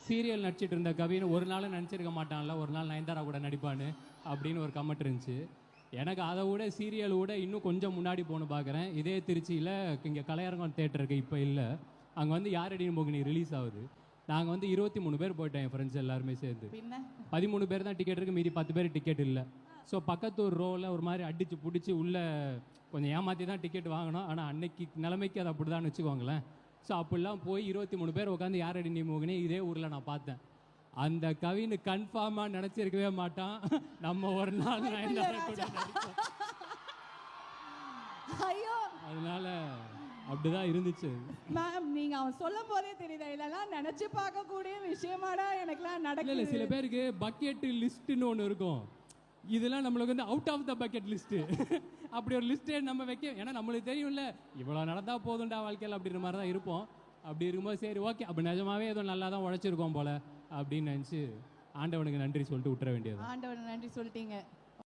Serial நடிச்சிட்டு இருந்த கவின்னு ஒரு நாளும் நினச்சிருக்க மாட்டான்ல, ஒரு நாள் நயன்தாரா கூட நடிப்பான்னு அப்படின்னு ஒரு கமெண்ட் இருந்துச்சு. எனக்கு அதை விட சீரியல் விட இன்னும் கொஞ்சம் முன்னாடி போகணும் பார்க்குறேன். இதே திருச்சியில் இங்கே கலையரங்கம் தேட்டர் இருக்குது, இப்போ இல்லை. அங்கே வந்து யாரடின்னு மோகினி ரிலீஸ் ஆகுது. நாங்கள் வந்து 23 பேர் போயிட்டோம், என் ஃப்ரெண்ட்ஸ் எல்லாருமே சேர்ந்து. 13 பேர் தான் டிக்கெட் இருக்குது, மீதி 10 பேர் டிக்கெட் இல்லை. ஸோ பக்கத்து ஒரு ரோவில் ஒரு மாதிரி அடித்து பிடிச்சி உள்ளே கொஞ்சம் ஏமாற்றி தான் டிக்கெட் வாங்கினோம். ஆனால் அன்னைக்கு நிலைமைக்கு அது அப்படி தான் வச்சுக்கோங்களேன். ஸோ அப்படிலாம் போய் 23 பேர் உட்காந்து யாரடி நீ மோகினி இதே ஊரில் நான் பார்த்தேன். அந்த கவின்னு கன்ஃபார்மாக நினச்சிருக்கவே மாட்டான் நம்ம ஒரு நாள் நயன்தாரா கூட நடிப்போம். ஐயோ, அதனால அப்படிதான் இருந்துச்சு. மேம் நீங்க அவன் சொல்லும் போதே தெரியுது, இதெல்லாம் நினைச்சு பார்க்கக்கூடிய விஷயமாடா எனக்குலாம் இல்லை நடக்கல. சில பேருக்கு பக்கெட் லிஸ்ட்டுன்னு ஒன்று இருக்கும். இதெல்லாம் நம்மளுக்கு வந்து out of the bucket list. அப்படி ஒரு லிஸ்ட்டே நம்ம வைக்க, ஏன்னா நம்மளுக்கு தெரியும்ல இவ்வளோ நடந்தால் போதுண்டா வாழ்க்கையில் அப்படின்ற மாதிரி தான் இருப்போம். அப்படி இருக்கும்போது சரி ஓகே, அப்படி நிஜமாவே ஏதோ நல்லா தான் உழைச்சிருக்கோம் போல அப்படின்னு நினச்சி ஆண்டவனுக்கு நன்றி சொல்லிட்டு விட்டுற வேண்டியது. ஆண்டவனுக்கு நன்றி சொல்லிட்டீங்க.